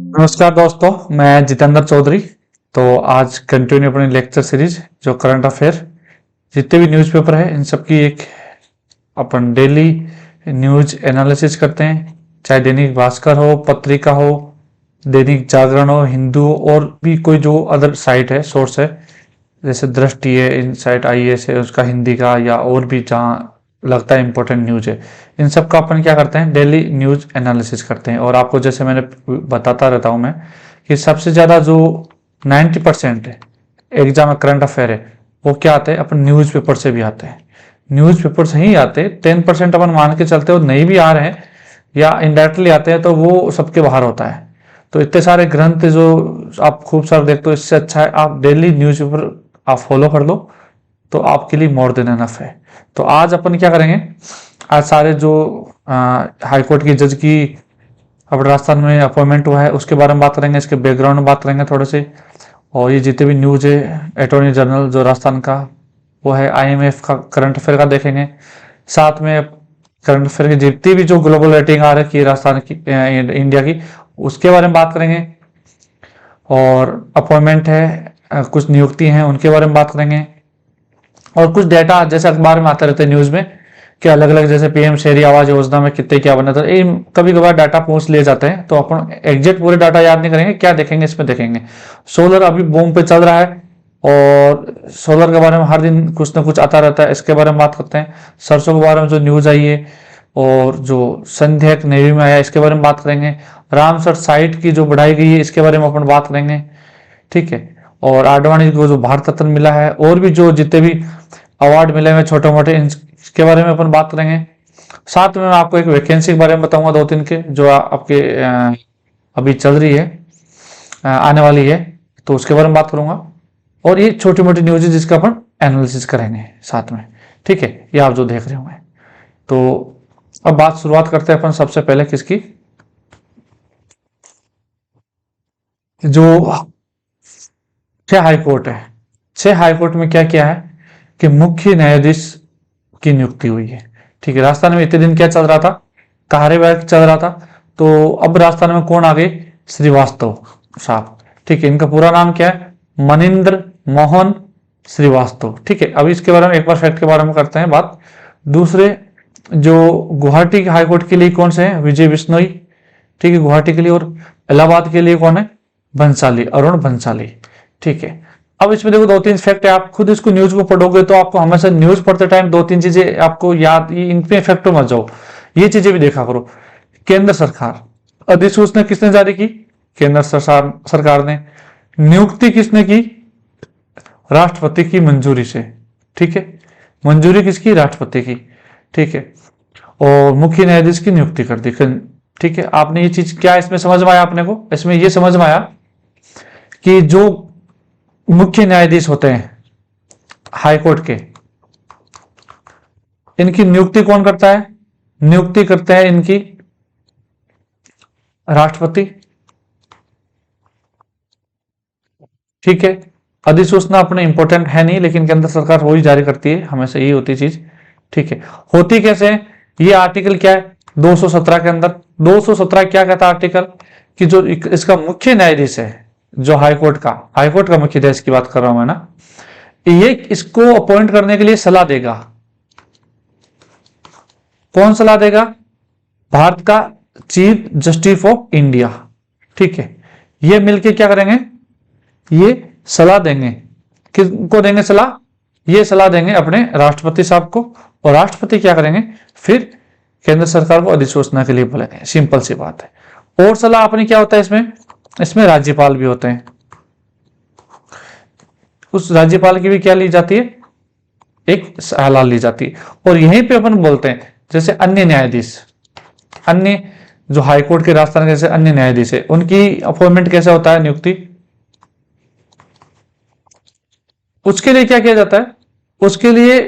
नमस्कार दोस्तों, मैं जितेंद्र चौधरी। तो आज कंटिन्यू अपनी लेक्चर सीरीज जो करंट अफेयर जितने भी न्यूज़पेपर है इन सब की एक अपन डेली न्यूज एनालिसिस करते हैं। चाहे दैनिक भास्कर हो, पत्रिका हो, दैनिक जागरण हो, हिंदू हो, और भी कोई जो अदर साइट है, सोर्स है, जैसे दृष्टि है, इनसाइट आईएएस है उसका हिंदी का, या और भी जहाँ लगता है इंपॉर्टेंट न्यूज है, इन सब का अपन क्या करते हैं, डेली न्यूज एनालिसिस करते हैं। और आपको जैसे मैंने बताता रहता हूँ मैं कि सबसे ज़्यादा जो 90% है एग्जाम में करंट अफेयर है वो क्या आते हैं, अपन न्यूज़पेपर से भी आते हैं। न्यूज़पेपर से ही आते हैं। 10% अपन मान के चलते हो नहीं भी आ रहे हैं या इनडायरेक्टली आते हैं तो वो सबके बाहर होता है। तो इतने सारे ग्रंथ जो आप खूब सारे देखते हो, इससे अच्छा है आप डेली न्यूज़पेपर आप फॉलो कर लो, तो आपके लिए मोर देन एनफ है। तो आज अपन क्या करेंगे, आज सारे जो हाई कोर्ट की जज की अब राजस्थान में अपॉइंटमेंट हुआ है उसके बारे में बात करेंगे, इसके बैकग्राउंड में बात करेंगे थोड़े से, और ये जितने भी न्यूज है अटॉर्नी जनरल जो राजस्थान का वो है, आईएमएफ का करंट अफेयर का देखेंगे, साथ में करंट अफेयर की जितनी भी जो ग्लोबल रेटिंग आ रही है राजस्थान की इंडिया की उसके बारे में बात करेंगे, और अपॉइंटमेंट है कुछ नियुक्ति हैं उनके बारे में बात करेंगे, और कुछ डेटा जैसे अखबार में आते रहते हैं न्यूज में कि अलग अलग जैसे पीएम शहरी आवास योजना में कितने क्या बना था, कभी कभार डाटा पूछ लिए जाते हैं तो अपन एग्जैक्ट पूरे डाटा याद नहीं करेंगे, क्या देखेंगे इसमें देखेंगे सोलर अभी बूम पे चल रहा है और सोलर के बारे में हर दिन कुछ ना कुछ आता रहता है, इसके बारे में बात करते हैं। सरसों के बारे में जो न्यूज आई है और जो संध्या नेवी में आया इसके बारे में बात करेंगे। रामसर साइट की जो बढ़ाई गई है इसके बारे में अपन बात करेंगे, ठीक है। और आडवाणी को जो भारत रत्न मिला है और भी जो जितने भी अवार्ड मिले हुए छोटे मोटे इसके बारे में अपन बात करेंगे। साथ में मैं आपको एक वैकेंसी के बारे में बताऊंगा, 2-3 के जो आपके अभी चल रही है, आने वाली है, तो उसके बारे में बात करूंगा। और ये छोटी मोटी न्यूज है जिसका अपन एनालिसिस करेंगे साथ में, ठीक है। ये आप जो देख रहे होंगे। तो अब बात शुरुआत करते हैं अपन सबसे पहले किसकी, जो 6 हाई कोर्ट है। 6 हाई कोर्ट में क्या किया है कि मुख्य न्यायाधीश की नियुक्ति हुई है, ठीक है। राजस्थान में इतने दिन क्या चल रहा था, कार्यवाही चल रहा था, तो अब राजस्थान में कौन आ गए, श्रीवास्तव साहब, ठीक है। इनका पूरा नाम क्या है, मनिंद्र मोहन श्रीवास्तव, ठीक है। अभी इसके बारे में एक बार फैक्ट के बारे में करते हैं बात। दूसरे जो गुवाहाटी हाईकोर्ट के लिए कौन से हैं, विजय बिश्नोई, ठीक है, गुवाहाटी के लिए। और इलाहाबाद के लिए कौन है, भंसाली, अरुण भंसाली, ठीक है। अब इसमें देखो 2-3 फैक्ट है, आप खुद इसको न्यूज को पढ़ोगे तो आपको हमेशा न्यूज पढ़ते टाइम 2-3 चीजें आपको याद, इन पे फैक्ट मत जाओ, ये चीजें भी देखा करो। केंद्र सरकार अधिसूचना किसने जारी की, केंद्र सरकार ने। नियुक्ति किसने की, राष्ट्रपति की मंजूरी से, ठीक है। मंजूरी किसकी, राष्ट्रपति की, ठीक है। और मुख्य न्यायाधीश की नियुक्ति कर दी, ठीक है। आपने ये चीज क्या इसमें समझ में आया अपने को, इसमें ये समझ में आया कि जो मुख्य न्यायाधीश होते हैं हाई कोर्ट के, इनकी नियुक्ति कौन करता है, नियुक्ति करते हैं इनकी राष्ट्रपति, ठीक है। अधिसूचना अपने इंपॉर्टेंट है नहीं, लेकिन केंद्र सरकार वही जारी करती है, हमेशा यही होती चीज, ठीक है। होती कैसे, ये आर्टिकल क्या है 217 के अंदर, 217 क्या कहता है आर्टिकल, कि जो इसका मुख्य न्यायाधीश है, जो हाईकोर्ट का मुख्य न्यायाधीश की बात कर रहा हूं मैं ना, ये इसको अपॉइंट करने के लिए सलाह देगा। कौन सलाह देगा, भारत का चीफ जस्टिस ऑफ इंडिया, ठीक है। ये मिलके क्या करेंगे, ये सलाह देंगे, किसको देंगे सलाह, ये सलाह देंगे अपने राष्ट्रपति साहब को, और राष्ट्रपति क्या करेंगे, फिर केंद्र सरकार को अधिसूचना के लिए बोलेंगे, सिंपल सी बात है। और सलाह अपनी क्या होता है इसमें राज्यपाल भी होते हैं, उस राज्यपाल की भी क्या ली जाती है, एक सलाह ली जाती है। और यहीं पे अपन बोलते हैं जैसे अन्य न्यायाधीश, अन्य जो हाईकोर्ट के राजस्थान के जैसे अन्य न्यायाधीश है, उनकी अपॉइंटमेंट कैसे होता है, नियुक्ति, उसके लिए क्या किया जाता है, उसके लिए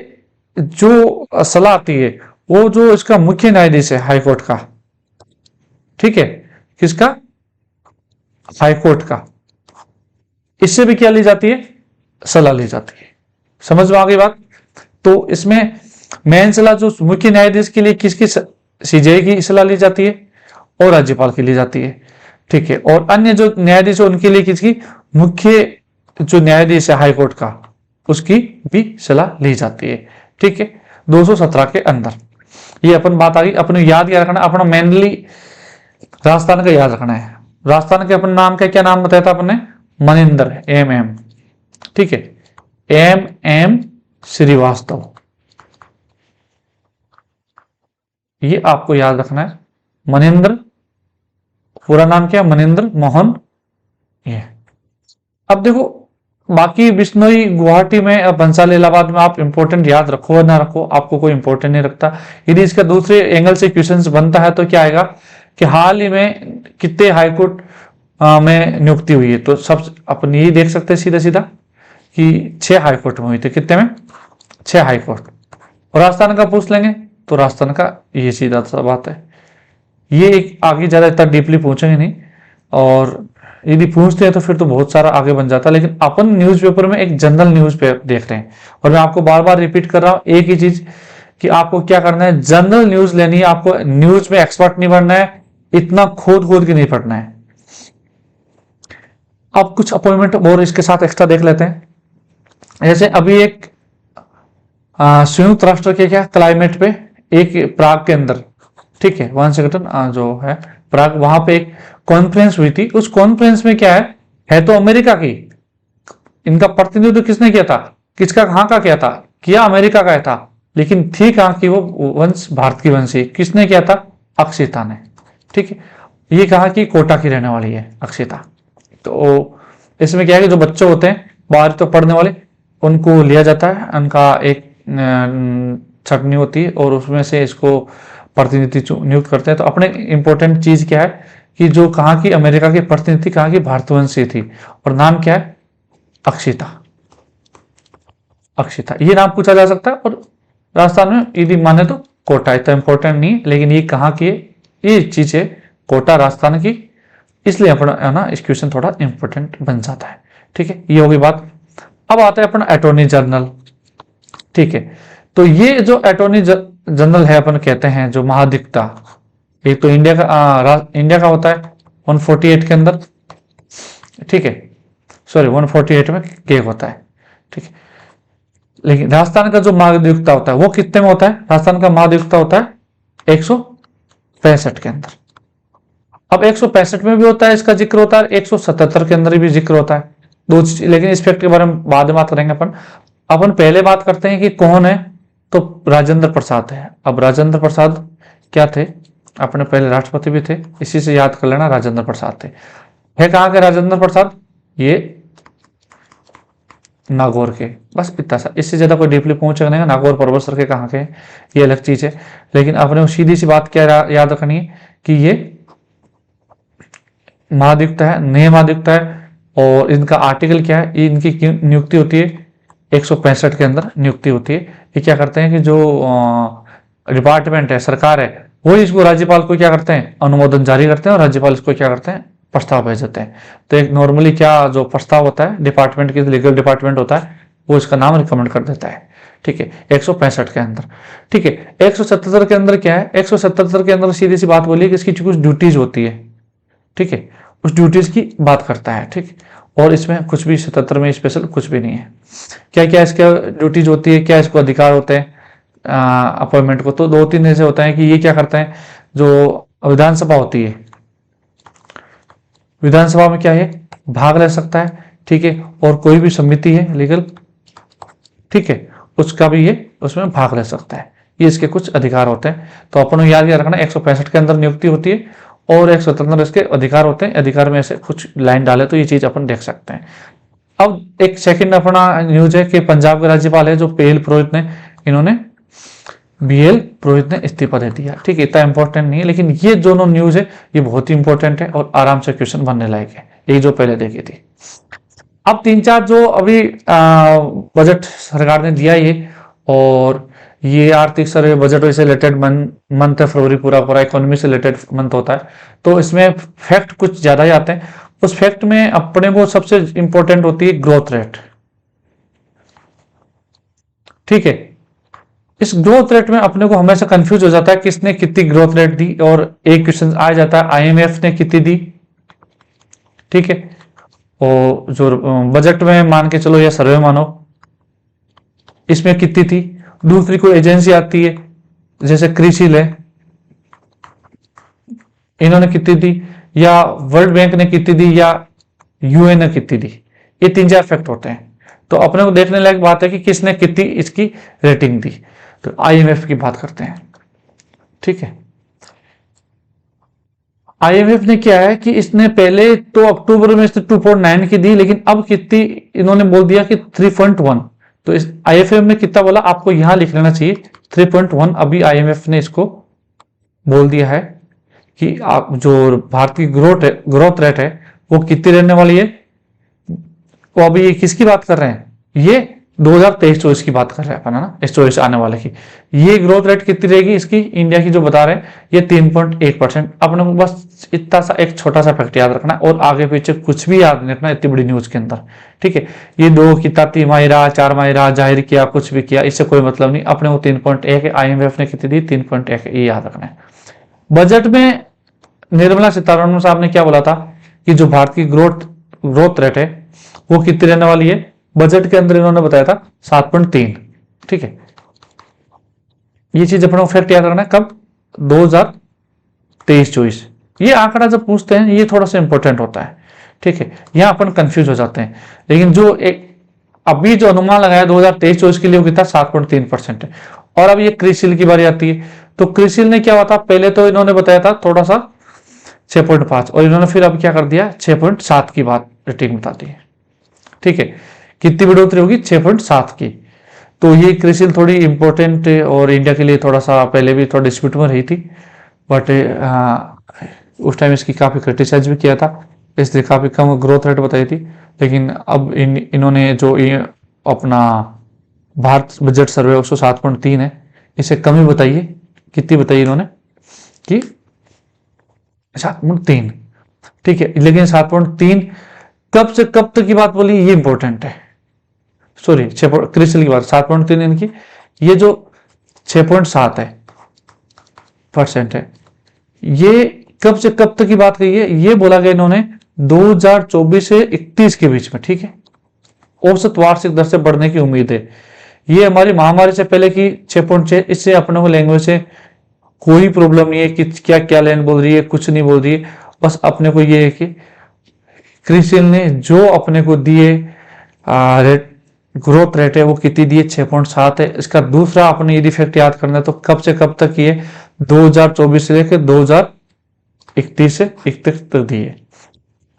जो सलाह आती है वो जो इसका मुख्य न्यायाधीश है हाईकोर्ट का, ठीक है, किसका, हाईकोर्ट का, इससे भी क्या ली जाती है, सलाह ली जाती है। समझ में आ गई बात। तो इसमें मेन सलाह जो मुख्य न्यायाधीश के लिए किसकी, सीजेआई की सलाह ली जाती है और राज्यपाल की ली जाती है। ठीक है। और अन्य जो न्यायाधीश है उनके लिए किसकी, मुख्य जो न्यायाधीश है हाईकोर्ट का, उसकी भी सलाह ली जाती है। ठीक है, 217 के अंदर ये अपन बात आ गई। अपने याद क्या रखना, अपना मेनली राजस्थान का याद रखना है। राजस्थान के अपन नाम का क्या नाम बताया था अपने, मनिंदर, एम एम। ठीक है, एम एम श्रीवास्तव, ये आपको याद रखना है। मनिंदर, पूरा नाम क्या है, मनिंदर मोहन। ये अब देखो, बाकी बिश्नोई गुवाहाटी में, अब बंसाल इलाहाबाद में, आप इंपॉर्टेंट याद रखो या ना रखो, आपको कोई इंपॉर्टेंट नहीं रखता। यदि इसका दूसरे एंगल से क्वेश्चंस बनता है तो क्या आएगा कि हाल ही में कितने हाईकोर्ट में नियुक्ति हुई है, तो सब अपन यही देख सकते हैं सीधा सीधा कि 6 हाईकोर्ट में हुई थी। कितने में, 6 हाईकोर्ट। और राजस्थान का पूछ लेंगे तो राजस्थान का ये सीधा सा बात है। ये एक आगे ज्यादा इतना डीपली पूछेंगे नहीं, और यदि पूछते हैं तो फिर तो बहुत सारा आगे बन जाता है। लेकिन अपन न्यूज़पेपर में एक जनरल न्यूज पेपर देख रहे हैं, और मैं आपको बार बार रिपीट कर रहा हूं एक ही चीज कि आपको क्या करना है, जनरल न्यूज लेनी है। आपको न्यूज में एक्सपर्ट नहीं बनना है, इतना खोद खोद के नहीं पढ़ना है। अब कुछ अपॉइंटमेंट और इसके साथ एक्स्ट्रा देख लेते हैं। जैसे अभी एक संयुक्त राष्ट्र के क्या क्लाइमेट पे एक प्राग के अंदर, ठीक है, वन सेकेंड, जो है प्राग, वहां पे एक कॉन्फ्रेंस हुई थी। उस कॉन्फ्रेंस में क्या है तो अमेरिका की, इनका प्रतिनिधित्व किसने किया था, किसका कहां का किया था, किया अमेरिका का था, लेकिन थी कहां की वो वंश, भारत की वंशी। किसने किया था, अक्षिता ने। ठीक है, ये कहा कि कोटा की रहने वाली है अक्षिता। तो इसमें क्या है कि जो बच्चे होते हैं बाहर तो पढ़ने वाले, उनको लिया जाता है, उनका एक छटनी होती है और उसमें से इसको प्रतिनिधि नियुक्त करते हैं। तो अपने इंपॉर्टेंट चीज क्या है कि जो कहाँ की, अमेरिका की प्रतिनिधि कहाँ की, भारतवंशी थी, और नाम क्या है, अक्षिता। अक्षिता ये नाम पूछा जा सकता है। और राजस्थान में यदि माने तो कोटा, इतना इंपॉर्टेंट नहीं है, लेकिन ये कहाँ की है, ये चीज है कोटा राजस्थान की, इसलिए अपना ना इस क्वेश्चन थोड़ा इंपॉर्टेंट बन जाता है। ठीक है, ये होगी बात। अब आता है अपना अटॉर्नी जनरल। ठीक है, तो ये जो अटॉर्नी जनरल है, अपन कहते हैं जो महाधिवक्ता, एक तो इंडिया का होता है 148 के अंदर, ठीक है, सॉरी 148 में केक होता है। ठीक है, लेकिन राजस्थान का जो महाधिवक्ता होता है वो कितने में होता है, राजस्थान का महाधिवक्ता होता है 165 के अंदर। अब 165 में भी होता है, इसका जिक्र होता है, 177 के अंदर भी जिक्र होता है, दो चीज। लेकिन इस फैक्ट के बारे में बाद में बात करेंगे। अपन पहले बात करते हैं कि कौन है, तो राजेंद्र प्रसाद है। अब राजेंद्र प्रसाद क्या थे, अपने पहले राष्ट्रपति भी थे, इसी से याद कर लेना, राजेंद्र प्रसाद थे। है कहाँ के राजेंद्र प्रसाद, ये नागौर के, बस इतना सा, इससे ज्यादा कोई डीपली पहुंचेगा नहीं। नागौर परबतसर के कहाँ के, ये अलग चीज है। लेकिन आपने सीधी सी बात क्या याद रखनी है कि ये महाधिवक्ता है, नए महाधिवक्ता है, और इनका आर्टिकल क्या है, इनकी नियुक्ति होती है 165 के अंदर नियुक्ति होती है। ये क्या करते हैं कि जो डिपार्टमेंट है, सरकार है, वो इसको राज्यपाल को क्या करते हैं, अनुमोदन जारी करते हैं, और राज्यपाल इसको क्या करते हैं, प्रस्ताव भेज देते हैं। तो एक नॉर्मली क्या जो प्रस्ताव होता है, डिपार्टमेंट की लीगल डिपार्टमेंट होता है, वो इसका नाम रिकमेंड कर देता है। ठीक है, 165 के अंदर। ठीक है, 177 के अंदर क्या है, 177 के अंदर सीधी सी बात बोली कि इसकी कुछ ड्यूटीज होती है। ठीक है, उस ड्यूटीज की बात करता है। ठीक, और इसमें कुछ भी 77 में स्पेशल कुछ भी नहीं है। क्या क्या इसके ड्यूटीज होती है, क्या इसको अधिकार होते हैं अपॉइंटमेंट को, तो 2-3 ऐसे होता है कि ये क्या करते हैं, जो विधानसभा होती है, विधानसभा में क्या है, भाग ले सकता है। ठीक है, और कोई भी समिति है लीगल, ठीक है, उसका भी ये उसमें भाग ले सकता है। ये इसके कुछ अधिकार होते हैं। तो अपन याद रखना, 165 के अंदर नियुक्ति होती है, और 177 इसके अधिकार होते हैं। अधिकार में से कुछ लाइन डाले तो ये चीज अपन देख सकते हैं। अब एक सेकंड अपना न्यूज है कि पंजाब के राज्यपाल है जो पीएल पुरोहित ने, इन्होंने बीएल पुरोहित ने इस्तीफा दे दिया। ठीक है, इतना इंपॉर्टेंट नहीं है, लेकिन ये दोनों न्यूज है, ये बहुत ही इंपॉर्टेंट है और आराम से क्वेश्चन बनने लायक है, ये जो पहले देखी थी। अब 3-4 जो अभी बजट सरकार ने दिया ये, और ये आर्थिक सर्वे बजट से रिलेटेड मंथ है, फरवरी पूरा पूरा इकोनॉमी से रिलेटेड मंथ होता है, तो इसमें फैक्ट कुछ ज्यादा ही आते हैं। उस फैक्ट में अपने को सबसे इंपॉर्टेंट होती है ग्रोथ रेट। ठीक है, इस ग्रोथ रेट में अपने को हमेशा कंफ्यूज हो जाता है किसने कितनी ग्रोथ रेट दी, और एक क्वेश्चन आ जाता है आईएमएफ ने कितनी दी, ठीक है। और जो बजट में मान के चलो या सर्वे मानो, इसमें कितनी थी। दूसरी कोई एजेंसी आती है जैसे क्रिसिल है, इन्होंने कितनी दी, या वर्ल्ड बैंक ने कितनी दी, या यूएन ने कितनी दी। ये 3-4 फैक्ट होते हैं। तो अपने को देखने लायक बात है कि किसने कितनी इसकी रेटिंग दी। तो आईएमएफ की बात करते हैं, ठीक है। आईएमएफ ने क्या है कि इसने पहले तो अक्टूबर में इसने 2.9 की दी, लेकिन अब कितनी इन्होंने बोल दिया कि 3.1। तो इस आईएमएफ ने कितना बोला, आपको यहां लिख लेना चाहिए 3.1। अभी आईएमएफ ने इसको बोल दिया है कि आप जो भारत की ग्रोथ रेट है वो कितनी रहने वाली है। वो अभी ये किसकी बात कर रहे हैं, ये 2023-24 की बात कर रहे हैं अपन, है ना, इस 24 आने वाले की। ये ग्रोथ रेट कितनी रहेगी इसकी, इंडिया की जो बता रहे हैं ये 3.1%। अपने को बस इतना सा एक छोटा सा फैक्ट याद रखना है और आगे पीछे कुछ भी याद नहीं रखना इतनी बड़ी न्यूज के अंदर, ठीक है। ये 2 कितना तिमाही रहा, 4 माही रहा, जाहिर किया, कुछ भी किया, इससे कोई मतलब नहीं। अपने को 3.1 है, आईएमएफ ने कितनी दी, 3.1 ये याद रखना है। बजट में निर्मला सीतारमण साहब ने क्या बोला था कि जो भारत की ग्रोथ रेट है वो कितनी रहने वाली है। बजट के अंदर इन्होंने बताया था 7.3, ठीक है। ये चीज अपने को फैक्ट याद रखना है। कब, 2023-24। ये आंकड़ा जब पूछते हैं ये थोड़ा सा इंपॉर्टेंट होता है, ठीक है। यहां अपन कंफ्यूज हो जाते हैं, लेकिन जो एक अभी जो अनुमान लगाया 2023-24 के लिए वो कितना 7.3% है। और अब ये क्रिसिल की बारी आती है, तो क्रिसिल ने क्या हुआ था, पहले तो इन्होंने बताया था थोड़ा सा 6.5, और इन्होंने फिर अब क्या कर दिया 6.7 की बात रेटिंग बता दी है, ठीक है। कितनी बढ़ोतरी होगी, 6.7 की। तो ये क्रिसिल थोड़ी इंपॉर्टेंट और इंडिया के लिए थोड़ा सा पहले भी थोड़ा डिस्प्यूट में रही थी, बट उस टाइम इसकी काफी क्रिटिसाइज भी किया था, इसलिए काफी कम ग्रोथ रेट बताई थी। लेकिन अब इन्होंने जो अपना भारत बजट सर्वे 107.3 है, इसे कम ही बताइए। कितनी बताई इन्होंने कि 7.3, ठीक है। लेकिन 7.3 कब से कब तक की बात बोली, ये इंपॉर्टेंट है। सॉरी, क्रिसिल की बात 7.3 इनकी, ये जो 6.7 है % है, ये कब से कब तक की बात कही है, ये बोला गया इन्होंने 2024 से 31 के बीच में, ठीक है। औसत वार्षिक दर से बढ़ने की उम्मीद है। ये हमारी महामारी से पहले की 6.6, इससे अपने को लैंग्वेज से कोई प्रॉब्लम नहीं है कि क्या क्या लाइन बोल रही है, कुछ नहीं बोल रही है। बस अपने को ये है कि क्रिसिल ने जो अपने को दिए ग्रोथ रेट है वो कितनी दिए, 6.7 है। इसका दूसरा अपने यदि फैक्ट याद करना है तो कब से कब तक ये 2024 से लेकर 2031 से 31 तक दिए।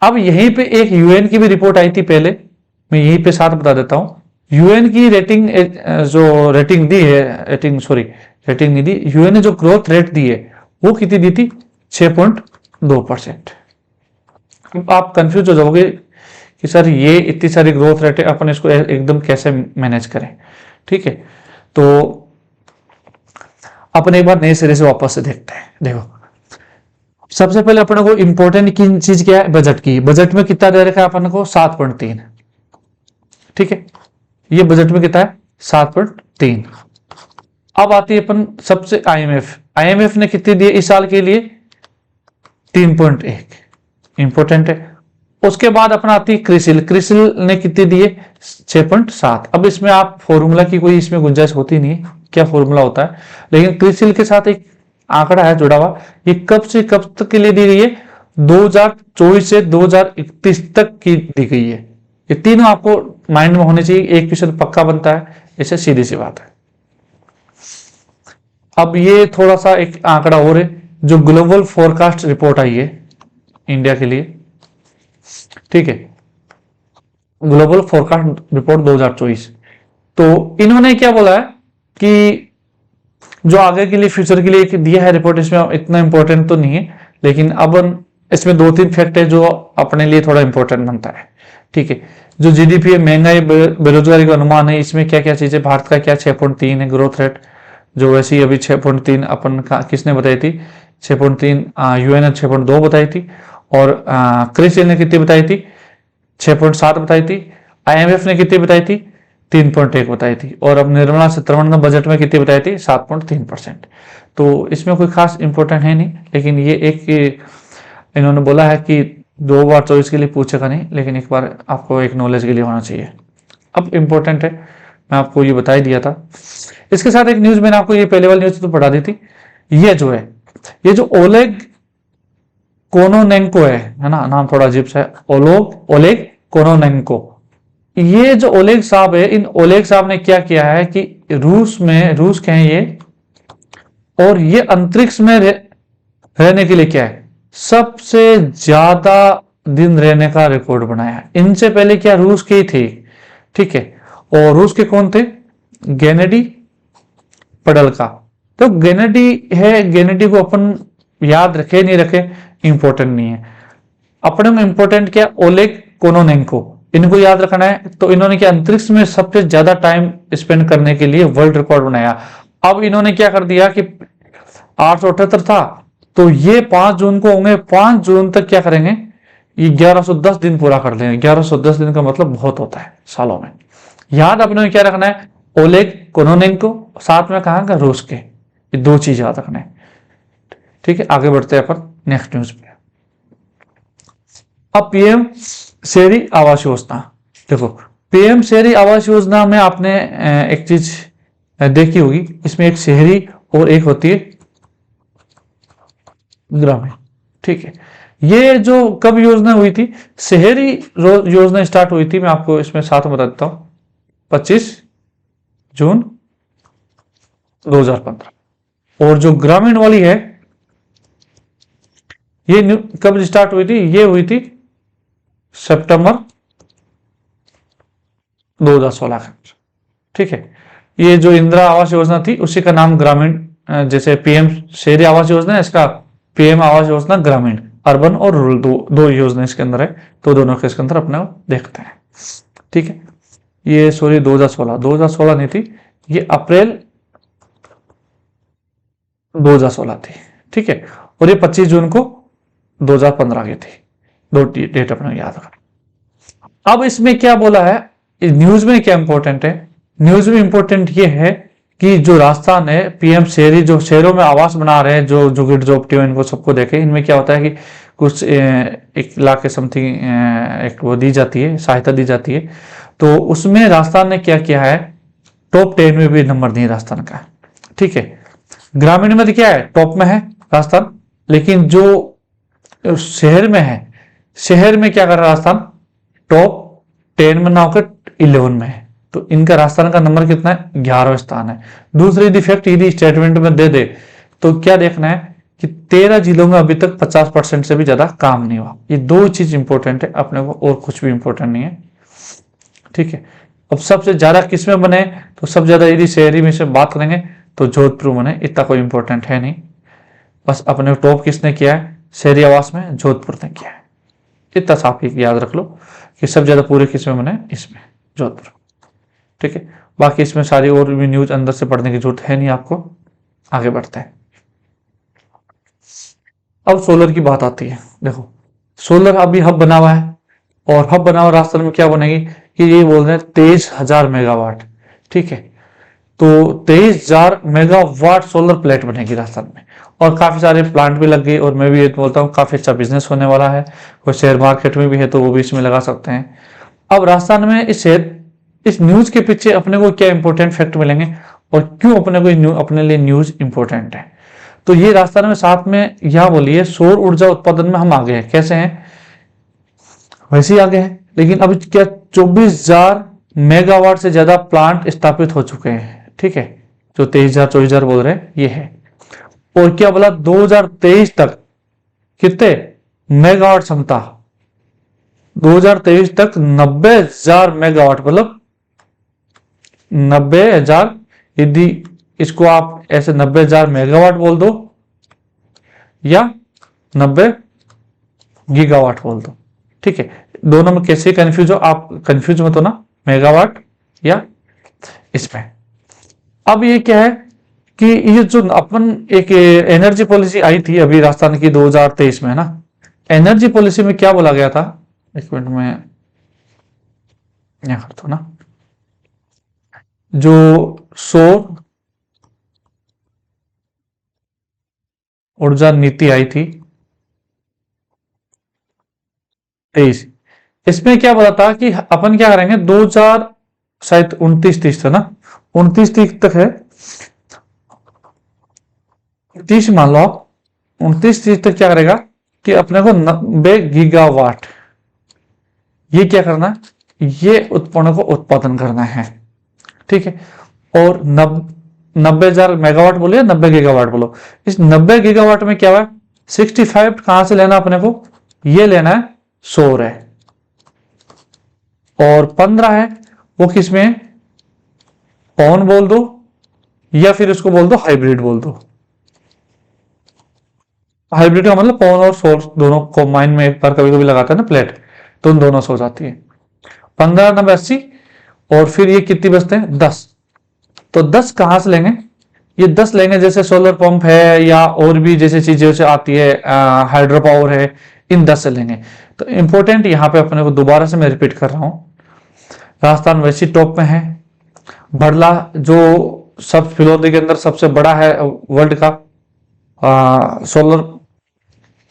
अब यहीं पे एक यूएन की भी रिपोर्ट आई थी पहले, मैं यहीं पे साथ बता देता हूं। यूएन की रेटिंग जो रेटिंग दी है, रेटिंग नहीं दी, यूएन ने जो ग्रोथ रेट दी है वो कितनी दी थी, 6.2%। आप कंफ्यूज हो जाओगे कि सर ये इतनी सारी ग्रोथ रेट है, अपन इसको एकदम कैसे मैनेज करें, ठीक है। तो अपन एक बार नए सिरे से वापस से देखते हैं। देखो, सबसे पहले अपने को इंपॉर्टेंट की चीज क्या है, बजट की। बजट में कितना दे रखा है अपन को, 7.3, ठीक है। ये बजट में कितना है, 7.3। अब आती है अपन सबसे आईएमएफ ने कितनी दी इस साल के लिए, 3.1, इंपॉर्टेंट है। उसके बाद अपना आती है क्रिसिल ने कितनी दी है, 6.7। अब इसमें आप फॉर्मूला की कोई इसमें गुंजाइश होती नहीं है, क्या फॉर्मूला होता है, लेकिन क्रिसिल के साथ एक आंकड़ा है जुड़ा हुआ। ये कब से कब तक के लिए दी गई है, 2024 से 2031 तक की दी गई है। ये तीनों आपको माइंड में होने चाहिए, एक क्वेश्चन पक्का बनता है, ऐसे सीधी सी बात है। अब ये थोड़ा सा एक आंकड़ा और है, जो ग्लोबल फोरकास्ट रिपोर्ट आई है इंडिया के लिए, ठीक है, ग्लोबल फोरकास्ट रिपोर्ट 2024। तो इन्होंने क्या बोला है कि जो आगे के लिए, फ्यूचर के लिए दिया है रिपोर्ट, इसमें इतना इंपॉर्टेंट तो नहीं है, लेकिन अब इसमें 2-3 फैक्ट है जो अपने लिए थोड़ा इंपॉर्टेंट बनता है, ठीक है। जो जीडीपी है, महंगाई, बेरोजगारी का अनुमान है, इसमें क्या क्या चीजें, भारत का क्या 6.3 है ग्रोथ रेट, जो वैसे ही अभी 6.3 अपन का किसने बताई थी, 6.3 यूएन ने 6.2 बताई थी, और क्रिसिल ने कितनी बताई थी, 6.7 बताई थी। आईएमएफ ने कितनी बताई थी, 3.1 बताई थी। और अब निर्मला सीतारमण ने बजट में कितनी बताई थी, 7.3%। तो इसमें कोई खास इंपॉर्टेंट है नहीं, लेकिन ये एक इन्होंने बोला है कि 2 बार चॉइस के लिए पूछेगा नहीं, लेकिन एक बार आपको एक नॉलेज के लिए होना चाहिए। अब इम्पोर्टेंट है, मैं आपको ये बता ही दिया था। इसके साथ एक न्यूज मैंने आपको ये पहले वाली न्यूज तो पढ़ा दी थी। ये जो है, ये जो ओलेग कोनोनेंको है ना, नाम थोड़ा अजीब सा है, ओलेग कोनोनेंको। ये जो ओलेग साहब है, इन ओलेग साहब ने क्या किया है कि रूस के हैं ये, और ये अंतरिक्ष में रहने के लिए क्या है, सबसे ज्यादा दिन रहने का रिकॉर्ड बनाया है। इनसे पहले क्या रूस के ही थे, ठीक है। और रूस के कौन थे, गेनेडी पडल्का। तो गेनेडी है, गेनेडी को अपन याद रखे नहीं रखे इंपॉर्टेंट नहीं है, अपने में इंपॉर्टेंट क्या, ओलेग कोनोनेंको, इनको याद रखना है। तो इन्होंने क्या, अंतरिक्ष में सबसे ज्यादा टाइम स्पेंड करने के लिए वर्ल्ड रिकॉर्ड बनाया। अब इन्होंने क्या कर दिया कि 878 था, तो ये 5 जून को होंगे, 5 जून तक क्या करेंगे, ये 1110 दिन पूरा कर लेंगे। 1110 दिन का मतलब बहुत होता है सालों में। याद अपने क्या रखना है, ओलेग कोनोनेंको, साथ में कहा रूस के, ये 2 चीज याद रखना है, ठीक है। आगे बढ़ते हैं अपन नेक्स्ट न्यूज पे। अब पीएम शहरी आवास योजना, देखो पीएम शहरी आवास योजना में आपने एक चीज देखी होगी, इसमें एक शहरी और एक होती है ग्रामीण, ठीक है। ये जो कब योजना हुई थी, शहरी योजना स्टार्ट हुई थी, मैं आपको इसमें साथ में बता देता हूं, 25 जून 2015। और जो ग्रामीण वाली है, ये कब स्टार्ट हुई थी, ये हुई थी सितंबर 2016 के अंदर, ठीक है। ये जो इंदिरा आवास योजना थी, उसी का नाम ग्रामीण, जैसे पीएम शहरी आवास योजना है, इसका पीएम आवास योजना ग्रामीण, अर्बन और रूरल, दो योजना इसके अंदर है। तो दोनों के इसके अंदर अपने देखते हैं, ठीक है। ये सॉरी 2016 नहीं थी, ये अप्रैल 2016 थी, ठीक है। और ये 25 जून को 2015 की थी, 2 डेट अपने याद रखना। अब इसमें क्या बोला है, न्यूज में क्या इंपॉर्टेंट है, न्यूज में इंपॉर्टेंट ये है कि जो राजस्थान है, पीएम शहरी जो शहरों में आवास बना रहे हैं, जो जो गिड जो ऑप्टिव इनको सबको देखे, इनमें क्या होता है कि कुछ 1 लाख के समथिंग एक वो दी जाती है, सहायता दी जाती है। तो उसमें राजस्थान ने क्या किया है, टॉप 10 में भी नंबर दिए राजस्थान का, ठीक है। ग्रामीण में क्या है, टॉप में है राजस्थान, लेकिन जो शहर में है, शहर में क्या कर रहा है राजस्थान, टॉप 10 में ना होकर 11 में है। तो इनका राजस्थान का नंबर कितना है, 11वां स्थान है। दूसरी डिफेक्ट यदि स्टेटमेंट में दे दे तो क्या देखना है कि 13 जिलों में अभी तक 50% से भी ज्यादा काम नहीं हुआ। ये 2 चीज इंपॉर्टेंट है अपने को, और कुछ भी इंपॉर्टेंट नहीं है, ठीक है। अब सबसे ज्यादा किसमें बने, तो सबसे ज्यादा यदि शहरी में से बात करेंगे तो जोधपुर बने, इतना कोई इंपॉर्टेंट है नहीं। बस अपने टॉप किसने किया है शहरी आवास में, जोधपुर ने किया है। इतना साफ याद रख लो कि सबसे ज्यादा पूरे किसमें बने, इसमें जोधपुर, ठीक है। बाकी इसमें सारी और भी न्यूज अंदर से पढ़ने की जरूरत है नहीं आपको। आगे बढ़ते हैं। अब सोलर की बात आती है। देखो सोलर अभी हब बना हुआ है, और हब बना हुआ राजस्थान में क्या बनेगी कि ये बोल रहे हैं 23,000 मेगावाट, ठीक है। तो 23,000 मेगावाट सोलर प्लेट बनेगी राजस्थान में, और काफी सारे प्लांट भी लग गए। और मैं भी ये बोलता हूँ काफी अच्छा बिजनेस होने वाला है, कोई शेयर मार्केट में भी है तो वो भी इसमें लगा सकते हैं। अब राजस्थान में इस न्यूज के पीछे अपने को क्या इंपॉर्टेंट फैक्ट मिलेंगे, और क्यों अपने को अपने लिए न्यूज इंपॉर्टेंट है। तो ये राजस्थान में साथ में यह बोलिए, सौर ऊर्जा उत्पादन में हम आगे हैं, कैसे हैं, वैसे ही आगे हैं। लेकिन अभी क्या 24,000 मेगावाट से ज्यादा प्लांट स्थापित हो चुके हैं, ठीक है। जो 23,000 24,000 बोल रहे हैं ये है। और क्या बोला 2023 तक कितने मेगावाट क्षमता, 2023 तक 90,000 मेगावाट, मतलब 90,000, यदि इसको आप ऐसे 90,000 मेगावाट बोल दो या 90 गीगावाट बोल दो, ठीक है। दोनों में कैसे कंफ्यूज हो आप, कंफ्यूज मत हो ना, मेगावाट या इसमें। अब ये क्या है कि ये जो अपन एक एनर्जी पॉलिसी आई थी अभी राजस्थान की 2023 में ना, एनर्जी पॉलिसी में क्या बोला गया था, एक मिनट में यहां करता हूं ना, जो सौर ऊर्जा नीति आई थी 23। इसमें क्या बोला था कि अपन क्या करेंगे, 2000 शायद 29-30 था ना, 29-30 तक है, 30 मान लो आप, 29-30 तक क्या करेगा कि अपने को 90 गीगावाट ये क्या करना है, ये उत्पन्न को उत्पादन करना है। ठीक है, और 90,000 मेगावाट बोलो या 90 गीगावाट बोलो, इस 90 गीगावाट में क्या हुआ, 65 कहां से लेना अपने को, ये लेना है सौर है, और 15 है वो किसमें है, पवन बोल दो या फिर उसको बोल दो हाइब्रिड बोल दो। हाइब्रिड का मतलब पवन और सौर दोनों कॉम्बाइन में एक बार कभी कभी लगाता है ना प्लेट, तो उन दोनों से हो जाती है। 15 90 80, और फिर ये कितनी बचते हैं 10, तो 10 कहां से लेंगे, ये 10 लेंगे जैसे सोलर पंप है या और भी जैसे चीजें से आती है, हाइड्रो पावर है, इन 10 से लेंगे। तो इंपॉर्टेंट यहां पे अपने को दोबारा से मैं रिपीट कर रहा हूं, राजस्थान वैसी टॉप में है, भड़ला जो सब फिलौदी के अंदर सबसे बड़ा है वर्ल्ड का सोलर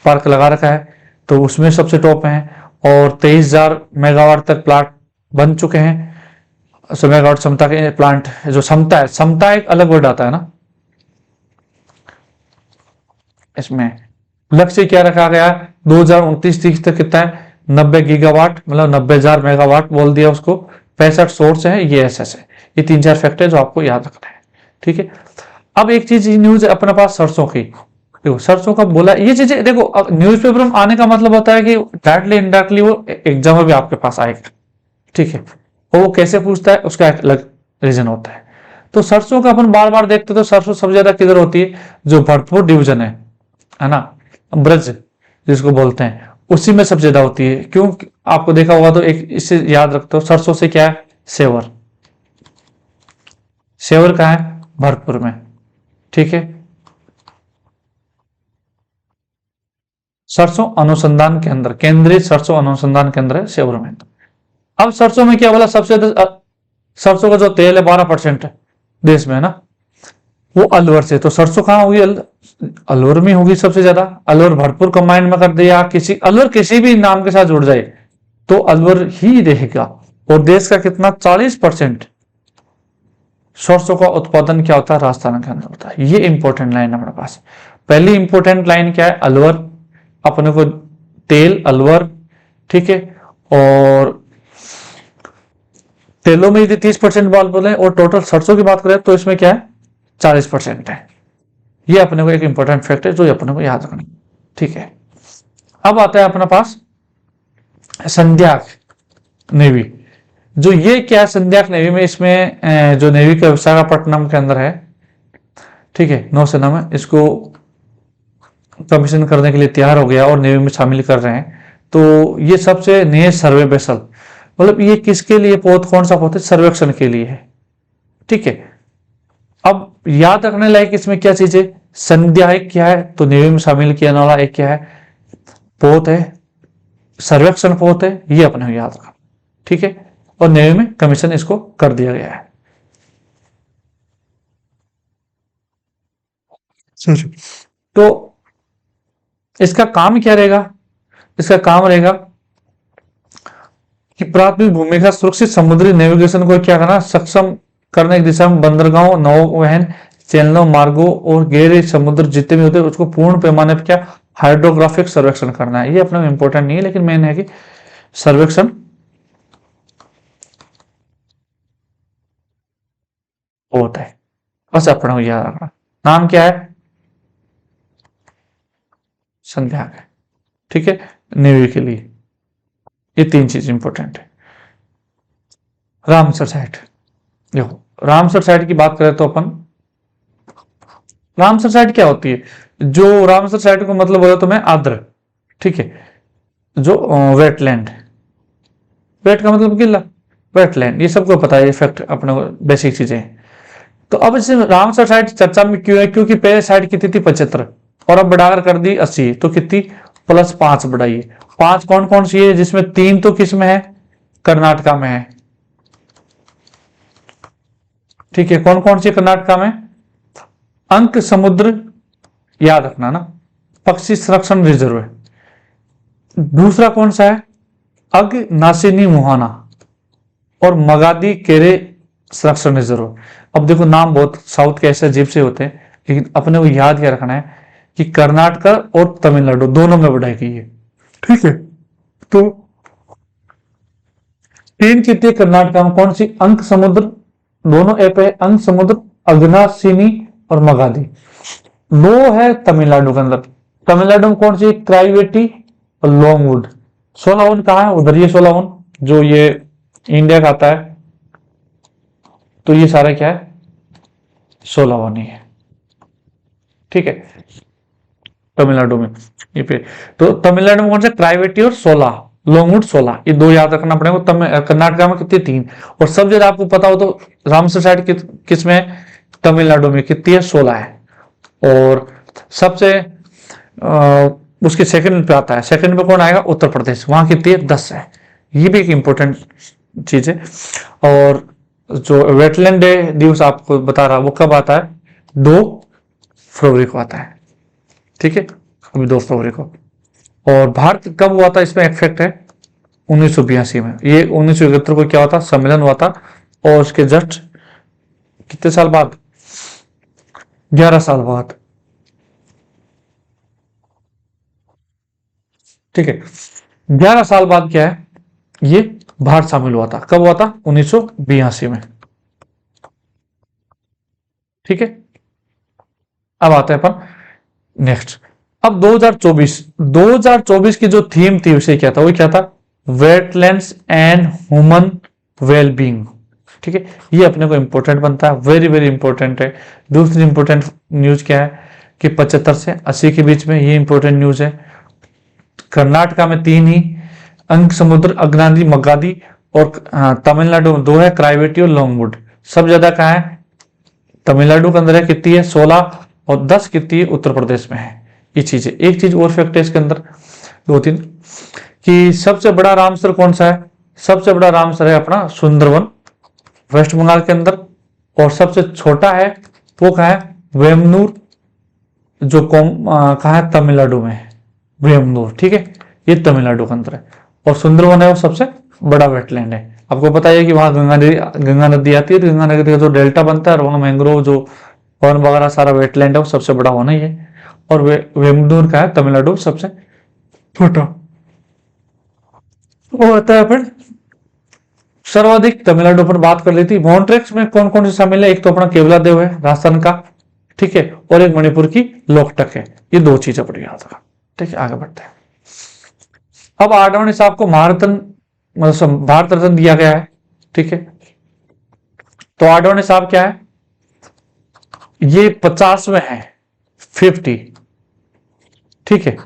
पार्क लगा रखा है, तो उसमें सबसे टॉप में है, और 23,000 मेगावाट तक प्लांट बन चुके हैं। 100 मेगावाट क्षमता के प्लांट, जो क्षमता है, क्षमता एक अलग वर्ड आता है ना इसमें। लक्ष्य क्या रखा गया, 2029-30 तक कितना है, 90 गीगावाट, मतलब 90,000 मेगावाट बोल दिया उसको, 65 सोर्स है, ये एसएस है। ये 3-4 फैक्टर जो आपको याद रखना है। ठीक है, अब एक चीज न्यूज है अपने पास सरसों की, देखो सरसों का बोला, ये चीजें देखो न्यूज़पेपर में आने का मतलब होता है कि डायरेक्टली इनडायरेक्टली वो एग्जाम में भी आपके पास आएगा। ठीक है, और वो कैसे पूछता है उसका एक अलग रीजन होता है। तो सरसों का अपन बार बार देखते तो सरसों सबसे ज्यादा किधर होती है, जो भरतपुर डिवीजन है ना, ब्रज जिसको बोलते हैं, उसी में सबसे ज्यादा होती है। क्यों, आपको देखा होगा तो एक इससे याद रखते हो, सरसों से क्या है, सेवर, सेवर कहाँ है, भरतपुर में। ठीक है, सरसों अनुसंधान केंद्र, केंद्रीय सरसों अनुसंधान केंद्र है सेवर में। अब सरसों में क्या बोला, सबसे ज्यादा सरसों का जो तेल है 12% है देश में, है ना, वो अलवर से, तो सरसों कहाँ होगी, अलवर में होगी सबसे ज्यादा। अलवर भरपूर कंबाइन में कर दिया, किसी अलवर किसी भी नाम के साथ जुड़ जाए तो अलवर ही रहेगा। और देश का कितना, 40% सरसों का उत्पादन क्या होता है, राजस्थान के अंदर होता है। ये इंपॉर्टेंट लाइन है अपने पास। पहली इंपॉर्टेंट लाइन क्या है, अलवर, अपने को तेल अलवर। ठीक है, और तेलों में यदि 30% बात बोले और टोटल सरसों की बात करें तो इसमें क्या है, 40% है। ये अपने को एक इंपॉर्टेंट फैक्ट है जो अपने को याद रखना। ठीक है, अब आता है अपने पास संध्याक नेवी, जो ये क्या है, संध्याक नेवी में, इसमें जो नेवी का विशाखापट्टनम के अंदर है, ठीक है, नौसेना में, इसको कमीशन करने के लिए तैयार हो गया और नेवी में शामिल कर रहे हैं। तो ये सबसे नए सर्वे वेसल, मतलब ये किसके लिए पोत, कौन सा पोत है, सर्वेक्षण के लिए है। ठीक है, अब याद रखने लायक इसमें क्या चीज है, संध्या एक क्या है, तो नेवी में शामिल किया वाला एक क्या है, पोत है, सर्वेक्षण पोत है, ये अपने याद रखना। ठीक है, और नेवी में कमीशन इसको कर दिया गया है। तो इसका काम क्या रहेगा, इसका काम रहेगा कि प्राथमिक भूमिका सुरक्षित समुद्री नेविगेशन को क्या करना, सक्षम करने की दिशा में बंदरगाहों, नौवहन चैनलों, मार्गों और गहरे समुद्र जितने भी होते हैं उसको पूर्ण पैमाने पर क्या, हाइड्रोग्राफिक सर्वेक्षण करना है। ये अपना इंपॉर्टेंट नहीं है, लेकिन मेन है कि सर्वेक्षण होता है, बस अपना याद रखना। नाम क्या है, संध्या है। ठीक है, नेवी के लिए ये 3 चीज इंपॉर्टेंट है। रामसर साइट, देखो रामसर साइट की बात करें तो अपन, रामसर साइट क्या होती है, जो रामसर साइट को मतलब बोला तो मैं आर्द्र, ठीक है, जो वेटलैंड, वेट का मतलब गिल्ला, वेटलैंड, ये सबको पता है, ये फैक्ट अपने बेसिक चीजें। तो अब इसे रामसर साइट चर्चा में क्यों है, क्योंकि पहले साइट कितनी थी 75 और अब बढ़ाकर कर दी 80, तो कितनी +5 बढ़ाई। 5 कौन कौन सी है, जिसमें 3 तो किस में है, कर्नाटका में है। ठीक है, कौन कौन सी कर्नाटका में, अंक समुद्र, याद रखना ना, पक्षी संरक्षण रिजर्व है। दूसरा कौन सा है, अग नासिनी मुहाना और मगादी केरे संरक्षण जरूर। अब देखो नाम बहुत साउथ के ऐसे अजीब से होते हैं, लेकिन अपने को याद क्या रखना है कि कर्नाटक और तमिलनाडु दोनों में बढ़ाई गई है। ठीक है, तो तीन कितने कर्नाटक में कौन सी? अंक समुद्र, दोनों ऐप है, अंक समुद्र, अग्नासिनी और मगादी। दो है तमिलनाडु के अंदर। तमिलनाडु में कौन सी? क्राइवेटी और लॉन्गवुड। सोलावन कहाँ है? उधर, ये सोलावन जो ये इंडिया का आता है, तो ये सारा क्या है? सोलावन ही है। ठीक है, तमिलनाडु में ये पे। तो तमिलनाडु में कौन सा? क्राइवेटी और सोला, लॉन्गवुड 16, ये दो याद रखना पड़ेगा। कर्नाटक में कितनी? 3। और सब जगह आपको पता हो तो रामसर साइड किस में? तमिलनाडु में कितनी है? 16 है। और सबसे उसके सेकंड पे आता है, सेकंड पे कौन आएगा? उत्तर प्रदेश, वहां कितनी है? 10 है। ये भी एक इंपॉर्टेंट चीज है। और जो वेटलैंड डे दिवस आपको बता रहा, वो कब आता है? 2 फरवरी को आता है। ठीक है, अभी 2 फरवरी को। और भारत कब हुआ था? इसमें एक फैक्ट है, 1982 में। ये 1971 को क्या हुआ था? सम्मेलन हुआ था। और उसके जस्ट कितने साल बाद? 11 साल बाद। ठीक है, 11 साल बाद क्या है? ये भारत शामिल हुआ था। कब हुआ था? 1982 में। ठीक है, अब आते हैं अपन नेक्स्ट। अब 2024 की जो थीम थी उसे क्या था? वो क्या था? Wetlands and human wellbeing. ठीक है, ये अपने को इंपॉर्टेंट बनता है, वेरी वेरी इंपॉर्टेंट है। दूसरी इंपॉर्टेंट न्यूज क्या है कि 75 से 80 के बीच में, ये इंपॉर्टेंट न्यूज है। कर्नाटका में 3 ही, अंक समुद्र, अग्नादी, मगादी। और तमिलनाडु में 2 है, क्राइवेटी और लॉन्गवुड। सब ज्यादा कहाँ है? तमिलनाडु के अंदर है, कितनी है? 16। और 10 कितनी है? उत्तर प्रदेश में है। ये चीज है। एक चीज और फैक्ट है इसके अंदर, 2-3, कि सबसे बड़ा रामसर कौन सा है? सबसे बड़ा रामसर है अपना सुंदरवन, वेस्ट बंगाल के अंदर। और सबसे छोटा है वो कहाँ है? वेमनूर, जो कहाँ है? तमिलनाडु में है, वेमनूर। ठीक है, ये तमिलनाडु के अंदर है। और सुंदरवन है वो सबसे बड़ा वेटलैंड है। आपको पता है कि वहां गंगा नदी आती है, तो गंगा नदी का जो डेल्टा बनता है, और वहां मैंग्रोव जो वन वगैरह सारा वेटलैंड है, वो सबसे बड़ा होना ही है। और वेमनूर का है तमिलनाडु सबसे छोटा। वो होता है अपन सर्वाधिक तमिलनाडु पर बात कर ली थी। मॉन्ट्रेक्स में कौन कौन से शामिल है? एक तो अपना केवला देव है राजस्थान का, ठीक है, और एक मणिपुर की लोकटक है। ये 2 चीजें बड़ी याद रखा। ठीक है, आगे बढ़ते हैं। अब आडवाणी साहब को भारत रत्न दिया गया है। ठीक है, तो आडवाणी साहब क्या है? ये 50 में है, 50। ठीक है,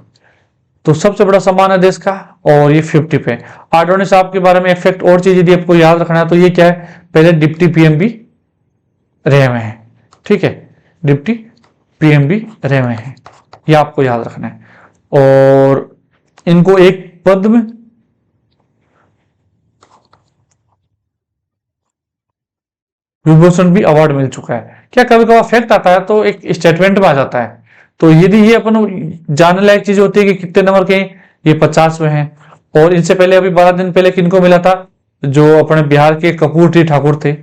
तो सबसे बड़ा सम्मान है देश का, और ये 50 पे। आडवाणी साहब के बारे में एक फैक्ट और चीज यदि आपको याद रखना है तो ये क्या है? पहले डिप्टी पीएम भी रहे हुए हैं। ठीक है, डिप्टी पीएम भी रहे हुए हैं, ये आपको याद रखना है। और इनको एक पद्म विभूषण भी अवार्ड मिल चुका है। क्या कभी कभार फैक्ट आता है तो एक स्टेटमेंट में आ जाता है, तो यदि ये अपन जानने लायक चीज होती है कि कितने नंबर के? ये 50 में है। और इनसे पहले अभी 12 दिन पहले किनको मिला था? जो अपने बिहार के कपूर ठाकुर थे।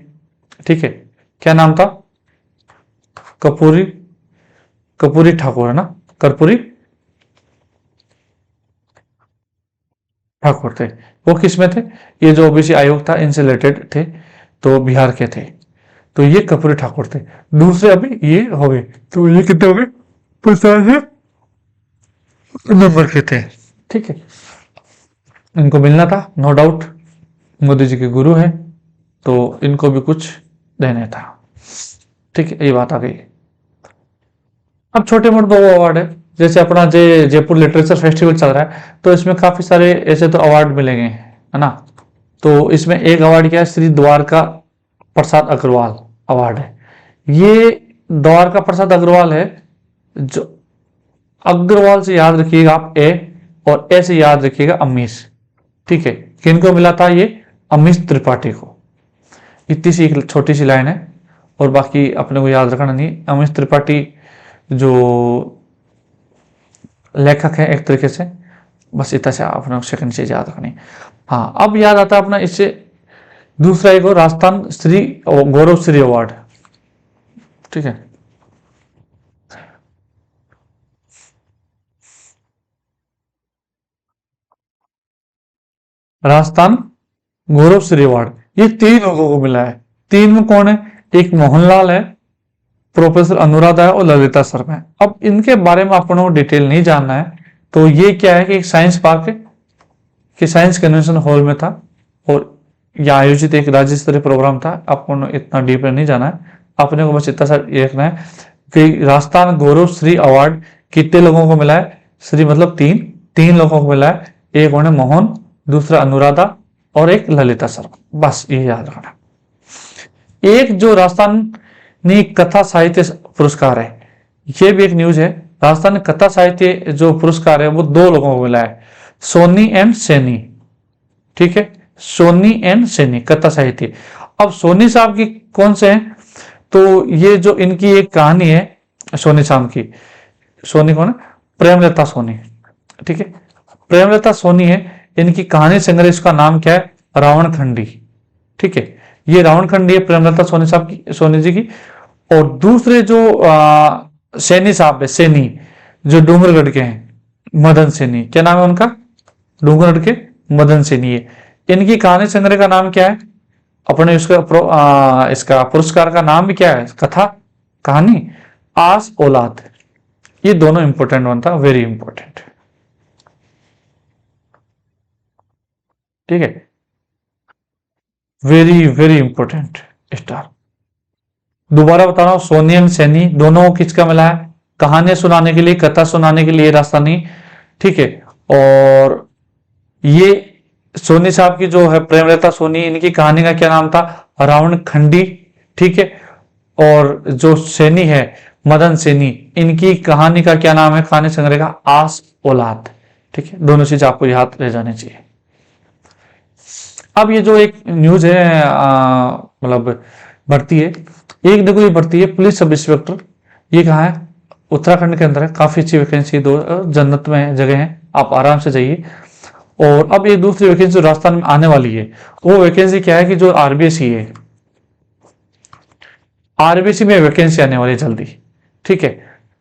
ठीक है, क्या नाम था? कपूरी ठाकुर है ना, कर्पूरी ठाकुर थे। वो किस में थे? ये जो ओबीसी आयोग था इनसे रिलेटेड थे, तो बिहार के थे। तो ये कपूरी ठाकुर थे। दूसरे अभी ये हो गए, तो ये कितने हो गए? 50 नंबर के थे। ठीक है, इनको मिलना था नो डाउट, मोदी जी के गुरु हैं, तो इनको भी कुछ देना था। ठीक है, ये बात आ गई। अब छोटे मोटे 2 अवार्ड है, जैसे अपना जयपुर लिटरेचर फेस्टिवल चल रहा है, तो इसमें काफी सारे ऐसे तो अवार्ड मिलेंगे, है ना। तो इसमें एक अवार्ड क्या है? श्री द्वारका प्रसाद अग्रवाल अवार्ड है। ये द्वारका प्रसाद अग्रवाल है, जो अग्रवाल से याद रखिएगा आप ए, और ए से याद रखिएगा अमीश। ठीक है, किनको मिला था ये? अमीश त्रिपाठी को। इतनी सी एक छोटी सी लाइन है, और बाकी अपने को याद रखना नहीं। अमीश त्रिपाठी जो लेखक है एक तरीके से, बस इतना से अपने सेकंड चीज याद रखनी। हाँ, अब याद आता है अपना इससे दूसरा एक और राजस्थान श्री गौरव श्री अवार्ड। ठीक है, राजस्थान गौरव श्री अवार्ड ये 3 लोगों को मिला है। 3 में कौन है? एक मोहनलाल है, प्रोफेसर अनुराधा है और ललिता शर्मा है। अब इनके बारे में अपन को डिटेल नहीं जानना है, तो ये क्या है कि एक साइंस पार्क है कि साइंस कन्वेंशन हॉल में था और यह आयोजित एक राज्य स्तरीय प्रोग्राम था। अपन इतना डीप नहीं जाना है, अपने को बस इतना सा देखना है कि राजस्थान गौरव श्री अवार्ड कितने लोगों को मिला है। श्री मतलब 3 लोगों को मिला है। एक उन्हें मोहन, दूसरा अनुराधा और एक ललिता शर्मा। बस ये याद रखना। एक जो राजस्थानी कथा साहित्य पुरस्कार है, ये भी एक न्यूज है। राजस्थान कथा साहित्य जो पुरस्कार है वो 2 लोगों को मिला है, सोनी एंड सैनी। ठीक है, सोनी एंड सैनी कथा साहित्य। अब सोनी साहब की कौन से हैं? तो ये जो इनकी एक कहानी है सोनी साहब की, सोनी कौन है? प्रेमलता सोनी। ठीक है, प्रेमलता सोनी है, इनकी कहानी संग्रह, इसका नाम क्या है? रावण खंडी। ठीक है, ये रावण खंडी है प्रेमलता सोनी साहब की, सोनी जी की। और दूसरे जो सैनी साहब है, सैनी जो डूंगरगढ़ के हैं, मदन सैनी, क्या नाम है उनका? डूंगरगढ़ के मदन सैनी है। इनकी कहानी संग्रह का नाम क्या है? अपने इसका पुरस्कार का नाम भी क्या है? कथा कहानी आस औलाद। ये दोनों इंपॉर्टेंट वन था, वेरी इंपॉर्टेंट। ठीक है, वेरी वेरी इंपॉर्टेंट स्टार। दोबारा बता रहा हूं, सोनी एंड सैनी दोनों को किसका मिला है? कहानियां सुनाने के लिए, कथा सुनाने के लिए राजस्थानी। ठीक है, और ये सोनी साहब की जो है प्रेमलता सोनी, इनकी कहानी का क्या नाम था? रावण खंडी। ठीक है, और जो सैनी है मदन सैनी, इनकी कहानी का क्या नाम है? कहानी संग्रह का आस औलाद। ठीक है, दोनों चीज आपको याद रह जानी चाहिए। अब ये जो एक न्यूज है, मतलब भर्ती है, एक देखो ये भर्ती है पुलिस सब इंस्पेक्टर। ये कहाँ है? उत्तराखंड के अंदर है। काफी अच्छी वैकेंसी, 2 जन्नत में जगह है, आप आराम से जाइए। और अब ये दूसरी वैकेंसी जो राजस्थान में आने वाली है, वो वैकेंसी क्या है कि जो आरबीएससी है, आरबीएससी में वैकेंसी आने वाली है जल्दी। ठीक है,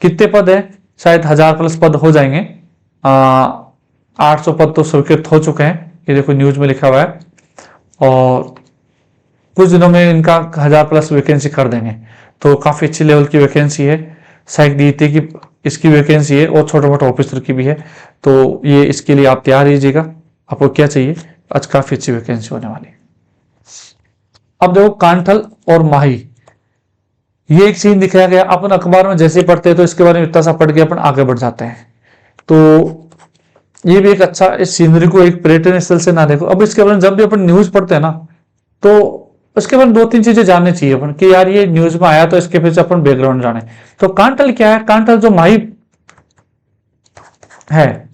कितने पद है? शायद 1000+ पद हो जाएंगे। 800 पद तो स्वीकृत हो चुके हैं, ये देखो न्यूज में लिखा हुआ है। और कुछ दिनों में इनका 1000+ वैकेंसी कर देंगे, तो काफी अच्छी लेवल की वैकेंसी है। शायद डीटी की इसकी वैकेंसी है और छोटे मोटे ऑफिसर की भी है, तो ये इसके लिए आप तैयार रहिएगा। आपको क्या चाहिए? आज काफी अच्छी वैकेंसी होने वाली है। अब देखो कांठल और माही, ये एक सीन दिखाया गया। अपन अखबार में जैसे पढ़ते हैं तो इसके बारे में इतना सा पढ़ के अपन आगे बढ़ जाते हैं। तो ये भी एक अच्छा, इस सीनरी को एक पर्यटन स्थल से ना देखो। अब इसके बारे में जब भी अपन न्यूज पढ़ते हैं ना, तो उसके बाद 2-3 चीजें जाननी चाहिए अपन कि यार ये न्यूज में आया, तो इसके पीछे अपन बैकग्राउंड जाने। तो कांटल क्या है? कांटल जो माही है,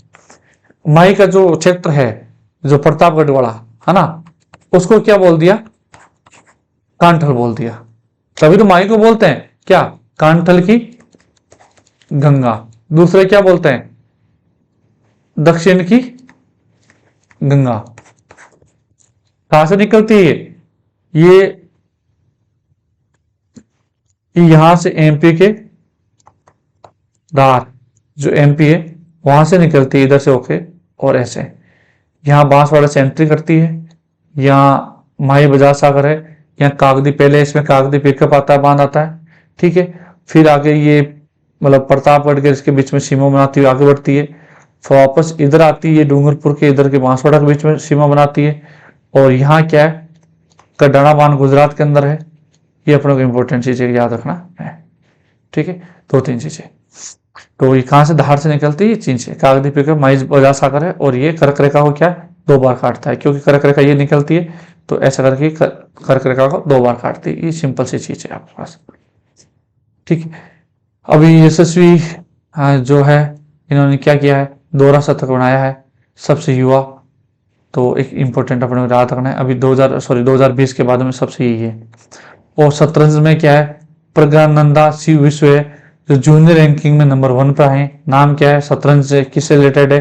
माही का जो क्षेत्र है, जो प्रतापगढ़ वाला है ना, उसको क्या बोल दिया? कांठल बोल दिया। तभी तो माही को बोलते हैं क्या? कांठल की गंगा। दूसरे क्या बोलते हैं? दक्षिण की गंगा। कहां से निकलती है ये? यहां से एमपी के धार, जो एमपी है वहां से निकलती है, इधर से होके और ऐसे यहाँ बांसवाड़ा से एंट्री करती है। यहाँ माही बाजार सागर है, यहाँ कागदी, पहले इसमें कागदी पिकअप आता है, बांध आता है। ठीक है, फिर आगे ये मतलब प्रतापगढ़ के इसके बीच में सीमा बनाती हुई आगे बढ़ती है, फिर वापस इधर आती है, डूंगरपुर के इधर के बांसवाड़ा के बीच में सीमा बनाती है। और यहाँ क्या है? कडाना बांध गुजरात के अंदर है। ये अपने को इंपॉर्टेंट चीजें याद रखना है। ठीक है, 2-3 चीजें। तो ये कहां से? धार से निकलती है, चीन से। कागदी पिकअप माही बाजार सागर है, और ये कर्क रेखा को क्या 2 बार काटता है, क्योंकि कर्क रेखा ये निकलती है, तो ऐसा करके कर्क रेखा को 2 बार काटती है। ये सिंपल सी चीज है आपके पास। ठीक है, अभी यशस्वी जो है, इन्होंने क्या किया है? दोहरा शतक बनाया है, सबसे युवा। तो एक इंपॉर्टेंट अपने को याद रखना है। अभी 2020 के बाद में सबसे यही है। और शतरंज में क्या है? प्रज्ञानंदा शिव विश्व है, जो जूनियर रैंकिंग में नंबर 1 पर है। नाम क्या है? शतरंज से किससे रिलेटेड है?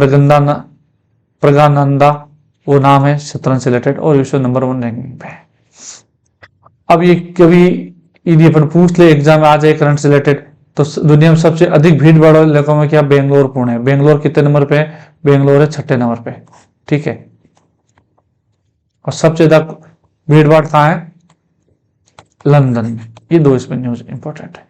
प्रज्ञानंदा वो नाम है शतरंज से रिलेटेड और विश्व नंबर 1 रैंकिंग पे है। अब ये कभी यदि अपन पूछ ले एग्जाम में आ जाए करंट से रिलेटेड, तो दुनिया में सबसे अधिक भीड़ भाड़ वाले इलाकों में क्या बेंगलोर पुणे है। बेंगलोर कितने नंबर पे है? बेंगलोर है 6ठे नंबर पे। ठीक है, और सबसे ज्यादा भीड़ भाड़ कहाँ है? लंदन में। ये दो इसमें न्यूज इंपॉर्टेंट है।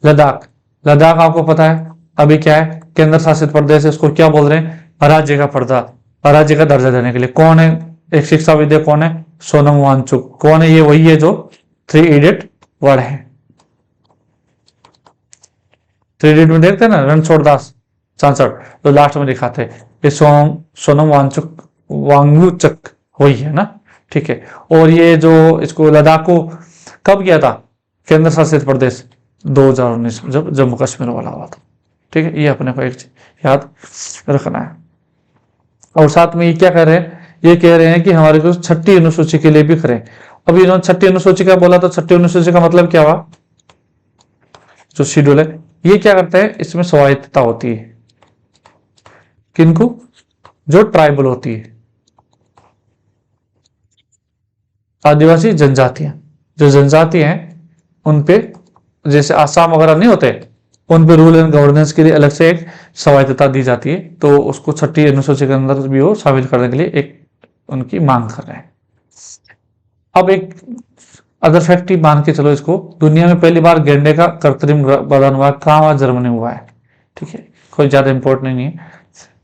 लद्दाख, लद्दाख आपको पता है अभी क्या है? केंद्र शासित प्रदेश है। इसको क्या बोल रहे हैं? राज्य का पर्दा, राज्य का दर्जा देने के लिए। कौन है एक शिक्षाविद? कौन है? सोनम वांगचुक। कौन है ये? वही है जो 3 इडियट वर्ड है। 3 इडियट में देखते हैं ना, रणछोड़ दास सांसद जो लास्ट में दिखाते, ये सोनम वांगचुक वही है ना। ठीक है, और ये जो इसको लद्दाख को कब किया था केंद्र शासित प्रदेश? 2019 जब जम्मू कश्मीर वाला हुआ था। ठीक है, ये अपने को एक याद रखना है। और साथ में ये क्या कह रहे हैं? ये कह रहे हैं कि हमारे को 6ठी अनुसूची के लिए भी करें। अब इन्होंने 6ठी अनुसूची का बोला, तो 6ठी अनुसूची का मतलब क्या हुआ? जो शेड्यूल है ये क्या करता है? इसमें स्वायत्तता होती है किनको? जो ट्राइबल होती है, आदिवासी जनजातियां। जो जनजाति हैं उन पे, जैसे आसाम वगैरह नहीं होते, उन पे रूल एंड गवर्नेंस के लिए अलग से एक स्वायत्तता दी जाती है। तो उसको 6ठी अनुसूची के अंदर भी वो शामिल करने के लिए एक उनकी मांग कर रहे हैं। अब एक अदर फैक्ट मान के चलो इसको, दुनिया में पहली बार गेंडे का कृत्रिम बदन हुआ कहाँ हुआ? जर्मनी हुआ है। ठीक है, कोई ज्यादा इंपॉर्टेंट नहीं है।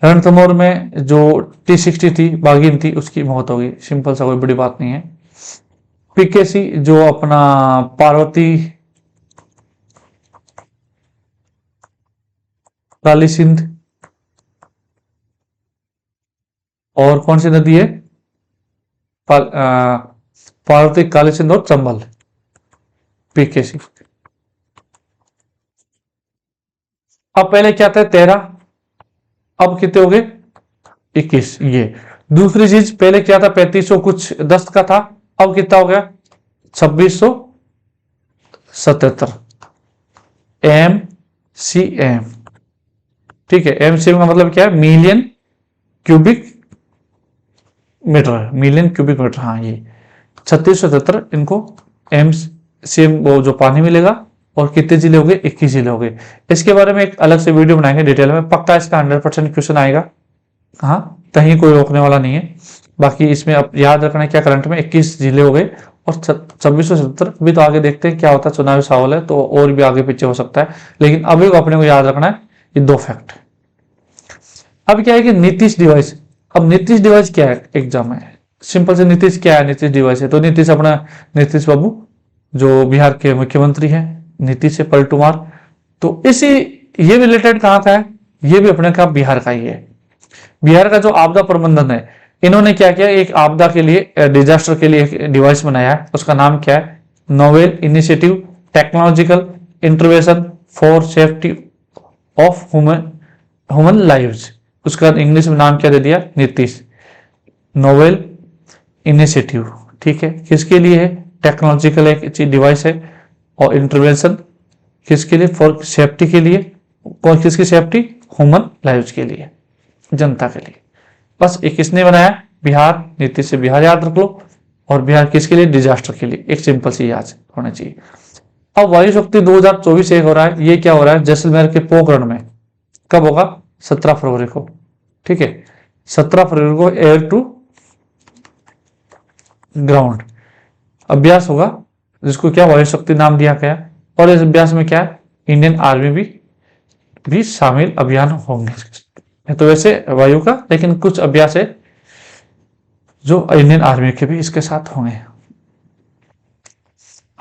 रणथंभौर में जो T60 थी, बाघिन थी, उसकी मौत हो गई। सिंपल सा, कोई बड़ी बात नहीं है। पीकेसी जो अपना पार्वती काली सिंध, और कौन सी नदी है? पार्वती, काली सिंध और चंबल, पीकेसी। अब पहले क्या था? 13, अब कितने हो गए? 21। ये दूसरी चीज, पहले क्या था? 3500 कुछ 10 का था, अब कितना हो गया? 2677 MCM। ठीक है, MCM का मतलब क्या है? Million cubic metre, million cubic metre. हाँ, ये 3677 इनको MCM वो जो पानी मिलेगा। और कितने जिले हो गए? 21 जिले हो गए। इसके बारे में एक अलग से वीडियो बनाएंगे डिटेल में, पक्का इसका 100% क्वेश्चन आएगा। हाँ, कहीं कोई रोकने वाला नहीं है। बाकी इसमें अब याद रखना है क्या, करंट में 21 जिले हो गए और 2677। अभी तो आगे देखते हैं क्या होता है, चुनावी सवाल है तो और भी आगे पीछे हो सकता है, लेकिन अभी अपने को याद रखना है ये 2 फैक्ट। अब क्या है कि नीतीश डिवाइस। अब नीतीश डिवाइस क्या है? एग्जाम है सिंपल से, नीतीश क्या है? नीतीश डिवाइस है। तो नीतीश अपना, नीतीश बाबू जो बिहार के मुख्यमंत्री हैं, नीतीश है पलटू मार। तो इसी ये भी रिलेटेड कहाँ का है? ये भी अपने का बिहार का ही है। बिहार का जो आपदा प्रबंधन है, इन्होंने क्या किया? एक आपदा के लिए, डिजास्टर के लिए एक डिवाइस बनाया है। उसका नाम क्या है? Novel initiative technological intervention for safety of human lives. उसका इंग्लिश में नाम क्या दे दिया? Nitish novel initiative. ठीक है, किसके लिए है? टेक्नोलॉजिकल एक चीज डिवाइस है, और इंटरवेंशन किसके लिए? फॉर सेफ्टी के लिए। कौन किसकी सेफ्टी? ह्यूमन लाइव्स के लिए, जनता के लिए। बस एक किसने बनाया? बिहार, नीतीश से बिहार याद रख लो। और बिहार किसके लिए? डिजास्टर के लिए। एक सिंपल सी याद होना चाहिए। अब वायु शक्ति 2024 एक हो रहा है। ये क्या हो रहा है? जैसलमेर के पोखरण में। कब होगा? 17 फरवरी को। ठीक है, 17 फरवरी को एयर टू ग्राउंड अभ्यास होगा, जिसको क्या वायु शक्ति नाम दिया गया। और इस अभ्यास में क्या है? इंडियन आर्मी भी शामिल अभियान होंगे। तो वैसे वायु का, लेकिन कुछ अभ्यास है जो इंडियन आर्मी के भी इसके साथ होंगे।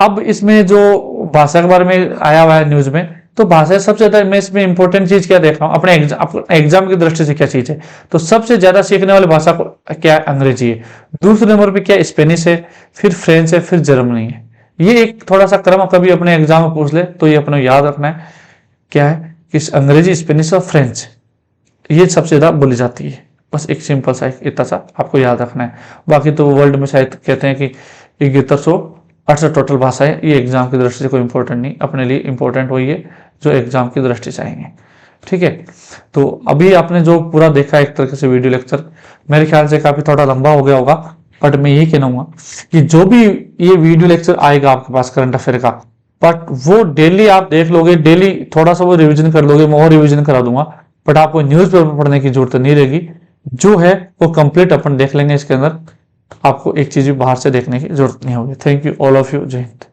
अब इसमें जो भाषा के बारे में आया हुआ है न्यूज में, तो भाषा सबसे ज्यादा मैं इसमें इंपॉर्टेंट चीज क्या देख रहा हूं अपने एग्जाम की दृष्टि से क्या चीज है? तो सबसे ज्यादा सीखने वाली भाषा क्या है? अंग्रेजी है। दूसरे नंबर पे क्या? स्पेनिश है, फिर फ्रेंच है, फिर जर्मनी है। ये एक थोड़ा सा क्रम कभी अपने एग्जाम में पूछ ले तो ये अपने याद रखना है क्या है कि अंग्रेजी, स्पेनिश और फ्रेंच ये सबसे ज्यादा बोली जाती है। बस एक सिंपल सा इतना सा आपको याद रखना है। बाकी तो वर्ल्ड में शायद कहते हैं कि 7168 टोटल भाषाएं। ये एग्जाम की दृष्टि से कोई इंपॉर्टेंट नहीं, अपने लिए इंपॉर्टेंट वही है जो एग्जाम की दृष्टि से आएंगे। ठीक है। तो अभी आपने जो पूरा देखा एक तरीके से वीडियो लेक्चर, मेरे ख्याल से काफी थोड़ा लंबा हो गया होगा, बट मैं यही कहूंगा कि जो भी ये वीडियो लेक्चर आएगा आपके पास करंट अफेयर का, बट वो डेली आप देख लोगे, डेली थोड़ा सा वो रिवीजन कर लोगे, मैं और रिवीजन करा दूंगा, बट आपको न्यूज़पेपर पढ़ने की जरूरत नहीं रहेगी। जो है वो कंप्लीट अपन देख लेंगे इसके अंदर, आपको एक चीज भी बाहर से देखने की जरूरत नहीं होगी। Thank you all of you, जय हिंद।